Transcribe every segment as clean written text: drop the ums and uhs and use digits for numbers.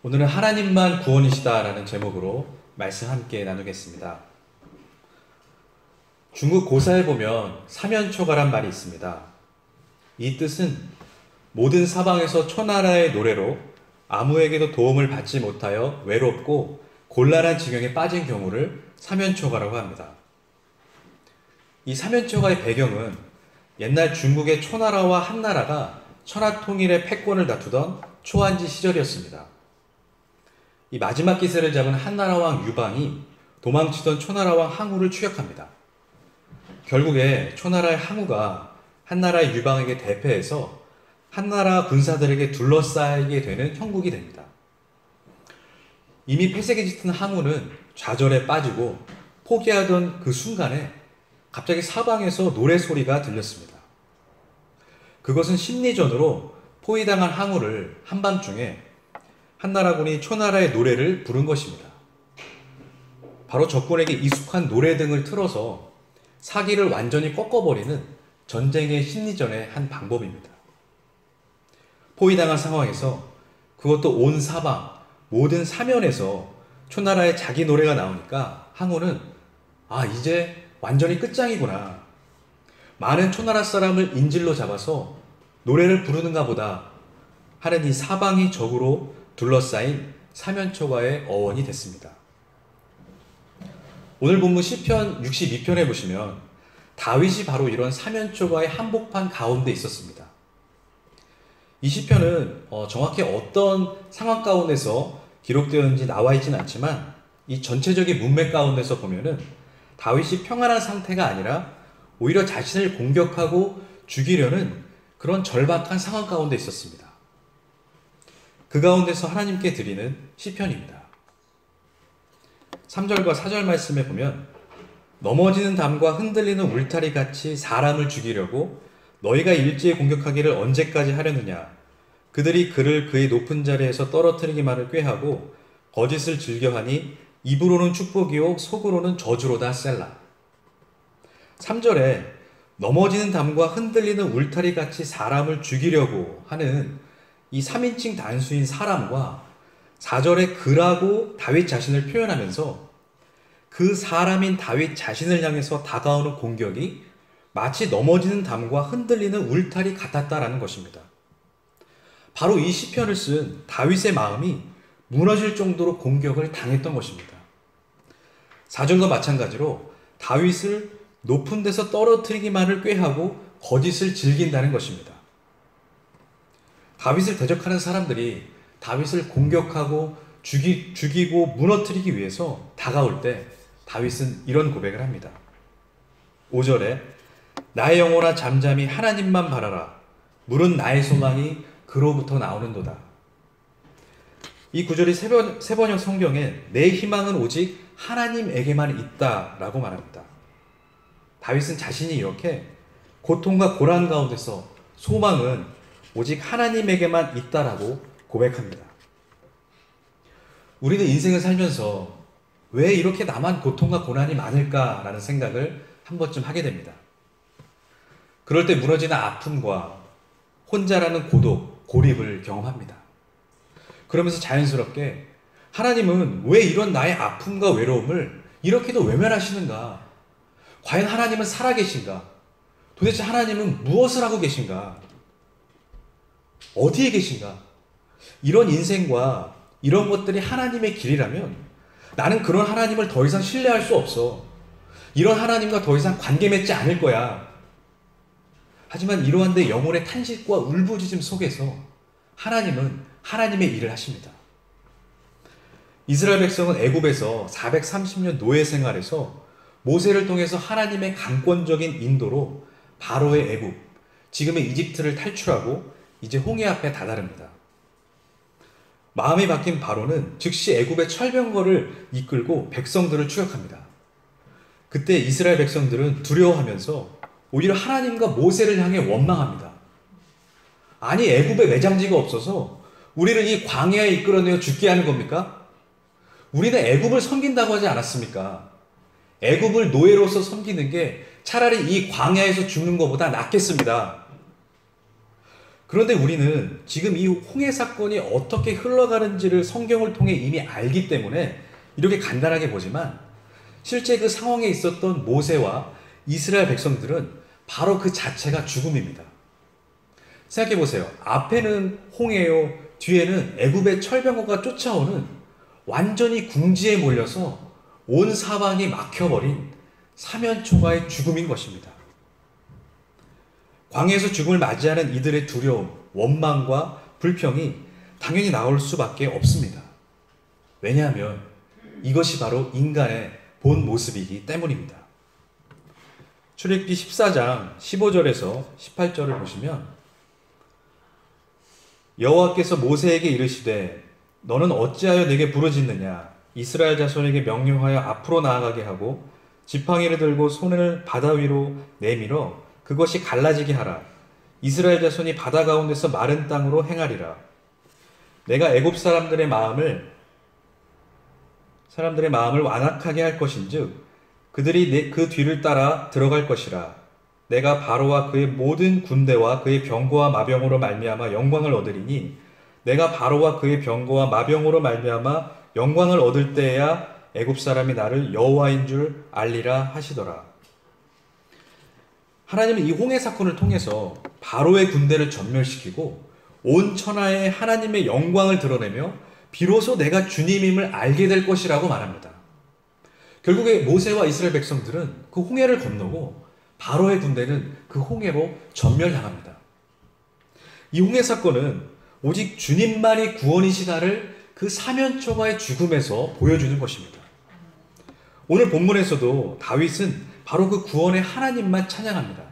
오늘은 하나님만 구원이시다라는 제목으로 말씀 함께 나누겠습니다. 중국 고사에 보면 사면초가란 말이 있습니다. 이 뜻은 모든 사방에서 초나라의 노래로 아무에게도 도움을 받지 못하여 외롭고 곤란한 지경에 빠진 경우를 사면초가라고 합니다. 이 사면초가의 배경은 옛날 중국의 초나라와 한나라가 천하통일의 패권을 다투던 초안지 시절이었습니다. 이 마지막 기세를 잡은 한나라 왕 유방이 도망치던 초나라 왕 항우를 추격합니다. 결국에 초나라의 항우가 한나라의 유방에게 대패해서 한나라 군사들에게 둘러싸이게 되는 형국이 됩니다. 이미 패색이 짙은 항우는 좌절에 빠지고 포기하던 그 순간에 갑자기 사방에서 노래 소리가 들렸습니다. 그것은 심리전으로 포위당한 항우를 한밤중에 한나라군이 초나라의 노래를 부른 것입니다. 바로 적군에게 익숙한 노래 등을 틀어서 사기를 완전히 꺾어버리는 전쟁의 심리전의 한 방법입니다. 포위당한 상황에서 그것도 온 사방 모든 사면에서 초나라의 자기 노래가 나오니까 항우는 이제 완전히 끝장이구나. 많은 초나라 사람을 인질로 잡아서 노래를 부르는가 보다 하는 이 사방이 적으로 둘러싸인 사면초가의 어원이 됐습니다. 오늘 본문 시편 62편에 보시면 다윗이 바로 이런 사면초가의 한복판 가운데 있었습니다. 이 시편은 정확히 어떤 상황 가운데서 기록되었는지 나와 있지는 않지만 이 전체적인 문맥 가운데서 보면은 다윗이 평안한 상태가 아니라 오히려 자신을 공격하고 죽이려는 그런 절박한 상황 가운데 있었습니다. 그 가운데서 하나님께 드리는 시편입니다. 3절과 4절 말씀에 보면 넘어지는 담과 흔들리는 울타리 같이 사람을 죽이려고 너희가 일제히 공격하기를 언제까지 하려느냐. 그들이 그를 그의 높은 자리에서 떨어뜨리기만을 꾀하고 거짓을 즐겨하니 입으로는 축복이요 속으로는 저주로다 셀라. 3절에 넘어지는 담과 흔들리는 울타리 같이 사람을 죽이려고 하는 이 3인칭 단수인 사람과 4절에 그라고 다윗 자신을 표현하면서 그 사람인 다윗 자신을 향해서 다가오는 공격이 마치 넘어지는 담과 흔들리는 울타리 같았다라는 것입니다. 바로 이 시편을 쓴 다윗의 마음이 무너질 정도로 공격을 당했던 것입니다. 4절과 마찬가지로 다윗을 높은 데서 떨어뜨리기만을 꾀하고 거짓을 즐긴다는 것입니다. 다윗을 대적하는 사람들이 다윗을 공격하고 죽이고 무너뜨리기 위해서 다가올 때 다윗은 이런 고백을 합니다. 5절에 나의 영혼아 잠잠히 하나님만 바라라. 물은 나의 소망이 그로부터 나오는도다. 이 구절이 세번역 성경에 내 희망은 오직 하나님에게만 있다라고 말합니다. 다윗은 자신이 이렇게 고통과 고난 가운데서 소망은 오직 하나님에게만 있다라고 고백합니다. 우리는 인생을 살면서 왜 이렇게 나만 고통과 고난이 많을까라는 생각을 한 번쯤 하게 됩니다. 그럴 때 무너지는 아픔과 혼자라는 고독, 고립을 경험합니다. 그러면서 자연스럽게 하나님은 왜 이런 나의 아픔과 외로움을 이렇게도 외면하시는가? 과연 하나님은 살아계신가? 도대체 하나님은 무엇을 하고 계신가? 어디에 계신가? 이런 인생과 이런 것들이 하나님의 길이라면 나는 그런 하나님을 더 이상 신뢰할 수 없어. 이런 하나님과 더 이상 관계 맺지 않을 거야. 하지만 이러한 내 영혼의 탄식과 울부짖음 속에서 하나님은 하나님의 일을 하십니다. 이스라엘 백성은 애굽에서 430년 노예 생활에서 모세를 통해서 하나님의 강권적인 인도로 바로의 애굽, 지금의 이집트를 탈출하고 이제 홍해 앞에 다다릅니다. 마음이 바뀐 바로는 즉시 애굽의 철병거를 이끌고 백성들을 추격합니다. 그때 이스라엘 백성들은 두려워하면서 오히려 하나님과 모세를 향해 원망합니다. 아니 애굽에 매장지가 없어서 우리를 이 광야에 이끌어내어 죽게 하는 겁니까? 우리는 애굽을 섬긴다고 하지 않았습니까? 애굽을 노예로서 섬기는 게 차라리 이 광야에서 죽는 것보다 낫겠습니다. 그런데 우리는 지금 이 홍해 사건이 어떻게 흘러가는지를 성경을 통해 이미 알기 때문에 이렇게 간단하게 보지만, 실제 그 상황에 있었던 모세와 이스라엘 백성들은 바로 그 자체가 죽음입니다. 생각해 보세요. 앞에는 홍해요, 뒤에는 애굽의 철병거가 쫓아오는 완전히 궁지에 몰려서 온 사방이 막혀버린 사면초가의 죽음인 것입니다. 광야에서 죽음을 맞이하는 이들의 두려움, 원망과 불평이 당연히 나올 수밖에 없습니다. 왜냐하면 이것이 바로 인간의 본 모습이기 때문입니다. 출애굽기 14장 15절에서 18절을 보시면, 여호와께서 모세에게 이르시되 너는 어찌하여 내게 부르짖느냐. 이스라엘 자손에게 명령하여 앞으로 나아가게 하고 지팡이를 들고 손을 바다 위로 내밀어 그것이 갈라지게 하라. 이스라엘 자손이 바다 가운데서 마른 땅으로 행하리라. 내가 애굽 사람들의 마음을 완악하게 할 것인즉 그들이 그 뒤를 따라 들어갈 것이라. 내가 바로와 그의 모든 군대와 그의 병거와 마병으로 말미암아 영광을 얻으리니 내가 바로와 그의 병거와 마병으로 말미암아 영광을 얻을 때에야 애굽 사람이 나를 여호와인 줄 알리라 하시더라. 하나님은 이 홍해 사건을 통해서 바로의 군대를 전멸시키고 온 천하에 하나님의 영광을 드러내며 비로소 내가 주님임을 알게 될 것이라고 말합니다. 결국에 모세와 이스라엘 백성들은 그 홍해를 건너고 바로의 군대는 그 홍해로 전멸당합니다. 이 홍해 사건은 오직 주님만이 구원이시다를 그 사면초가의 죽음에서 보여주는 것입니다. 오늘 본문에서도 다윗은 바로 그 구원의 하나님만 찬양합니다.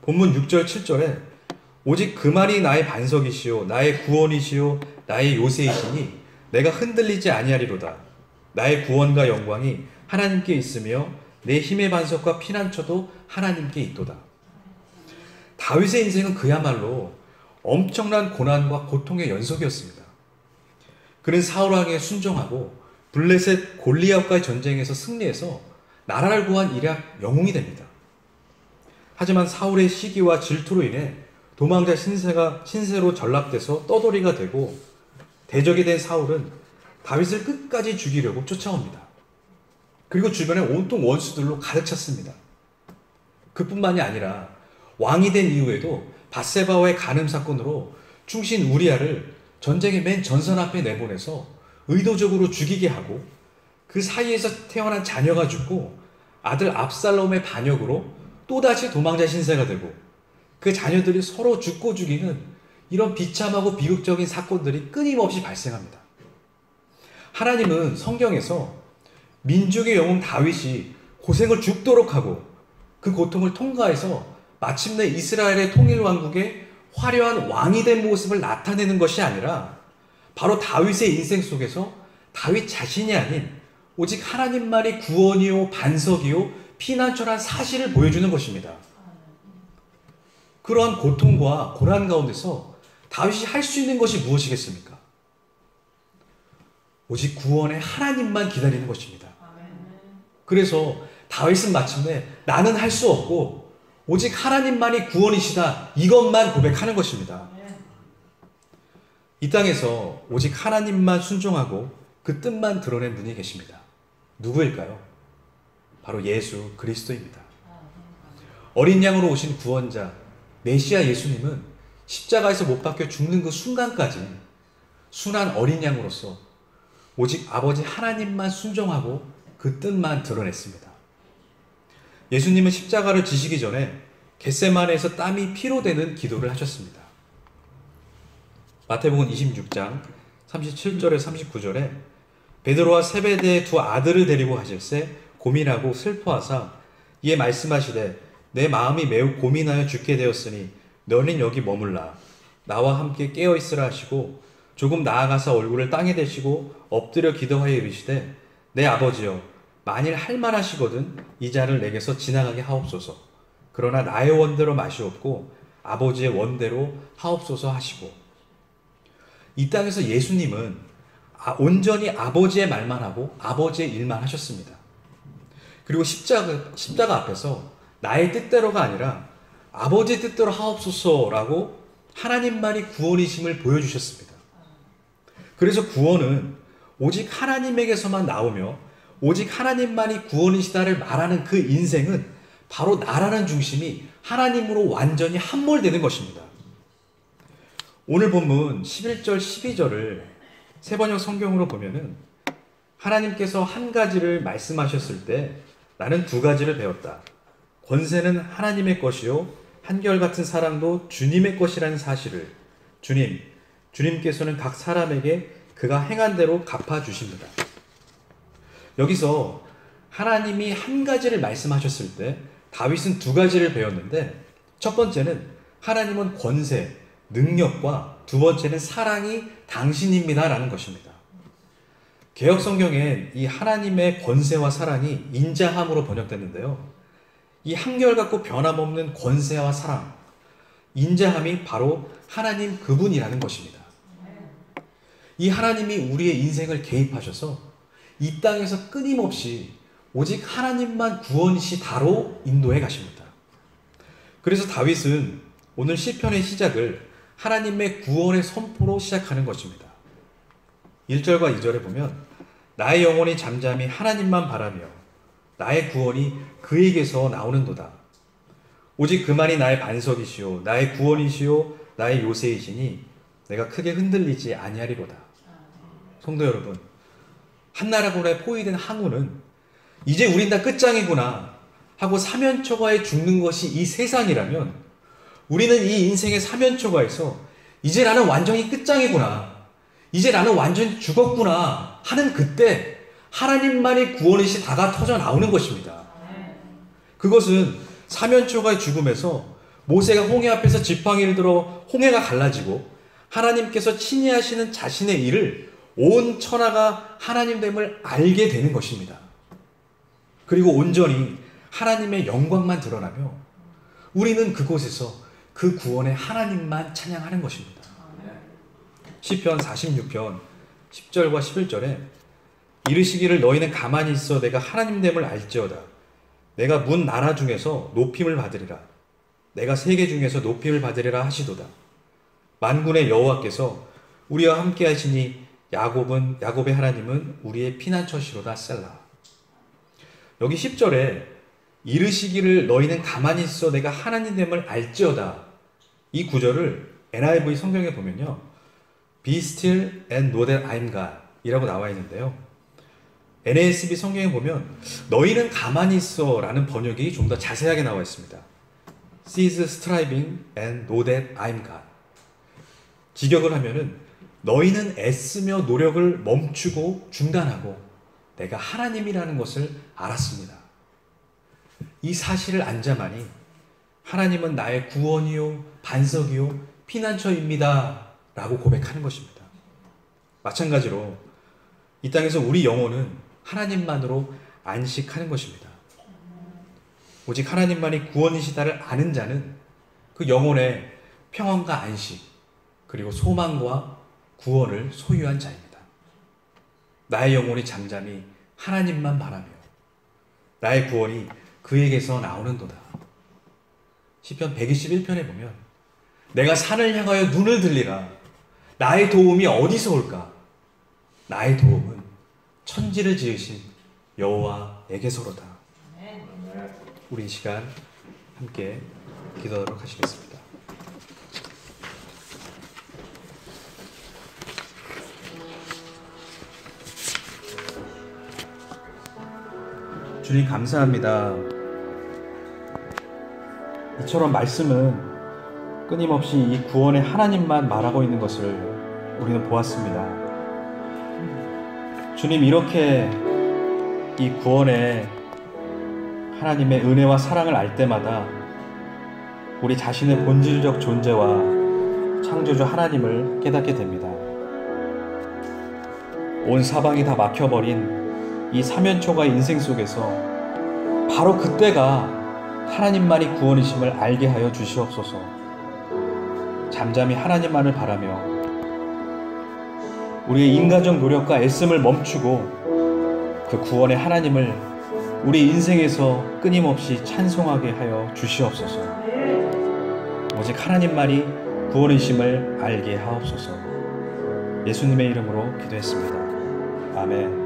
본문 6절 7절에 오직 그만이 나의 반석이시요 나의 구원이시요 나의 요새이시니 내가 흔들리지 아니하리로다. 나의 구원과 영광이 하나님께 있으며 내 힘의 반석과 피난처도 하나님께 있도다. 다윗의 인생은 그야말로 엄청난 고난과 고통의 연속이었습니다. 그는 사울 왕에 순종하고 블레셋 골리앗과의 전쟁에서 승리해서 나라를 구한 일약 영웅이 됩니다. 하지만 사울의 시기와 질투로 인해 도망자 신세로 전락돼서 떠돌이가 되고 대적이 된 사울은 다윗을 끝까지 죽이려고 쫓아옵니다. 그리고 주변에 온통 원수들로 가득 찼습니다. 그뿐만이 아니라 왕이 된 이후에도 밧세바와의 간음 사건으로 충신 우리아를 전쟁의 맨 전선 앞에 내보내서 의도적으로 죽이게 하고 그 사이에서 태어난 자녀가 죽고 아들 압살롬의 반역으로 또다시 도망자 신세가 되고 그 자녀들이 서로 죽고 죽이는 이런 비참하고 비극적인 사건들이 끊임없이 발생합니다. 하나님은 성경에서 민족의 영웅 다윗이 고생을 죽도록 하고 그 고통을 통과해서 마침내 이스라엘의 통일 왕국의 화려한 왕이 된 모습을 나타내는 것이 아니라 바로 다윗의 인생 속에서 다윗 자신이 아닌 오직 하나님만이 구원이요 반석이요 피난처란 사실을 보여주는 것입니다. 그러한 고통과 고난 가운데서 다윗이 할 수 있는 것이 무엇이겠습니까? 오직 구원의 하나님만 기다리는 것입니다. 그래서 다윗은 마침내 나는 할 수 없고 오직 하나님만이 구원이시다 이것만 고백하는 것입니다. 이 땅에서 오직 하나님만 순종하고 그 뜻만 드러낸 분이 계십니다. 누구일까요? 바로 예수 그리스도입니다. 어린 양으로 오신 구원자 메시아 예수님은 십자가에서 못 박혀 죽는 그 순간까지 순한 어린 양으로서 오직 아버지 하나님만 순종하고 그 뜻만 드러냈습니다. 예수님은 십자가를 지시기 전에 겟세마네에서 땀이 피로 되는 기도를 하셨습니다. 마태복음 26장 37절에 39절에 베드로와 세베대의 두 아들을 데리고 하실새 고민하고 슬퍼하사 이에 말씀하시되 내 마음이 매우 고민하여 죽게 되었으니 너는 여기 머물라 나와 함께 깨어있으라 하시고 조금 나아가서 얼굴을 땅에 대시고 엎드려 기도하여 이르시되 내 아버지여 만일 할만하시거든 이 잔을 내게서 지나가게 하옵소서. 그러나 나의 원대로 마시옵고 아버지의 원대로 하옵소서 하시고 이 땅에서 예수님은 온전히 아버지의 말만 하고 아버지의 일만 하셨습니다. 그리고 십자가 앞에서 나의 뜻대로가 아니라 아버지의 뜻대로 하옵소서라고 하나님만이 구원이심을 보여주셨습니다. 그래서 구원은 오직 하나님에게서만 나오며 오직 하나님만이 구원이시다를 말하는 그 인생은 바로 나라는 중심이 하나님으로 완전히 함몰되는 것입니다. 오늘 본문 11절 12절을 세번역 성경으로 보면은 하나님께서 한 가지를 말씀하셨을 때 나는 두 가지를 배웠다. 권세는 하나님의 것이요 한결같은 사랑도 주님의 것이라는 사실을 주님께서는 각 사람에게 그가 행한 대로 갚아주십니다. 여기서 하나님이 한 가지를 말씀하셨을 때 다윗은 두 가지를 배웠는데, 첫 번째는 하나님은 권세, 능력과 두 번째는 사랑이 당신입니다 라는 것입니다. 개역 성경엔 이 하나님의 권세와 사랑이 인자함으로 번역됐는데요, 이 한결같고 변함없는 권세와 사랑, 인자함이 바로 하나님 그분이라는 것입니다. 이 하나님이 우리의 인생을 개입하셔서 이 땅에서 끊임없이 오직 하나님만 구원이시다로 인도해 가십니다. 그래서 다윗은 오늘 시편의 시작을 하나님의 구원의 선포로 시작하는 것입니다. 1절과 2절에 보면 나의 영혼이 잠잠히 하나님만 바라며 나의 구원이 그에게서 나오는도다. 오직 그만이 나의 반석이시오 나의 구원이시오 나의 요새이시니 내가 크게 흔들리지 아니하리로다. 성도 여러분, 한나라군에 포위된 항우는 이제 우린 다 끝장이구나 하고 사면초가에 죽는 것이 이 세상이라면, 우리는 이 인생의 사면초가에서 이제 나는 완전히 끝장이구나, 이제 나는 완전히 죽었구나 하는 그때 하나님만이 구원이시다가 터져 나오는 것입니다. 그것은 사면초가의 죽음에서 모세가 홍해 앞에서 지팡이를 들어 홍해가 갈라지고 하나님께서 친히 하시는 자신의 일을 온 천하가 하나님됨을 알게 되는 것입니다. 그리고 온전히 하나님의 영광만 드러나며 우리는 그곳에서 그 구원의 하나님만 찬양하는 것입니다. 시편 46편 10절과 11절에 이르시기를 너희는 가만히 있어 내가 하나님됨을 알지어다. 내가 문 나라 중에서 높임을 받으리라. 내가 세계 중에서 높임을 받으리라 하시도다. 만군의 여호와께서 우리와 함께 하시니 야곱의 하나님은 우리의 피난처시로다. 셀라. 여기 10절에 이르시기를 너희는 가만히 있어 내가 하나님됨을 알지어다, 이 구절을 NIV 성경에 보면요, Be still and know that I'm God 이라고 나와 있는데요, NASB 성경에 보면 너희는 가만히 있어 라는 번역이 좀 더 자세하게 나와 있습니다. Cease striving and know that I'm God. 직역을 하면은 너희는 애쓰며 노력을 멈추고 중단하고 내가 하나님이라는 것을 알았습니다. 이 사실을 안자마니 하나님은 나의 구원이요 반석이요 피난처입니다 라고 고백하는 것입니다. 마찬가지로 이 땅에서 우리 영혼은 하나님만으로 안식하는 것입니다. 오직 하나님만이 구원이시다를 아는 자는 그 영혼의 평안과 안식 그리고 소망과 구원을 소유한 자입니다. 나의 영혼이 잠잠히 하나님만 바라며 나의 구원이 그에게서 나오는도다. 시편 121편에 보면 내가 산을 향하여 눈을 들리라. 나의 도움이 어디서 올까? 나의 도움은 천지를 지으신 여호와에게서로다. 우리 이 시간 함께 기도하도록 하시겠습니다. 주님 감사합니다. 이처럼 말씀은 끊임없이 이 구원의 하나님만 말하고 있는 것을 우리는 보았습니다. 주님, 이렇게 이 구원의 하나님의 은혜와 사랑을 알 때마다 우리 자신의 본질적 존재와 창조주 하나님을 깨닫게 됩니다. 온 사방이 다 막혀버린 이 사면초가의 인생 속에서 바로 그때가 하나님만이 구원이심을 알게 하여 주시옵소서. 잠잠히 하나님만을 바라며 우리의 인간적 노력과 애씀을 멈추고 그 구원의 하나님을 우리 인생에서 끊임없이 찬송하게 하여 주시옵소서. 오직 하나님만이 구원이심을 알게 하옵소서. 예수님의 이름으로 기도했습니다. 아멘.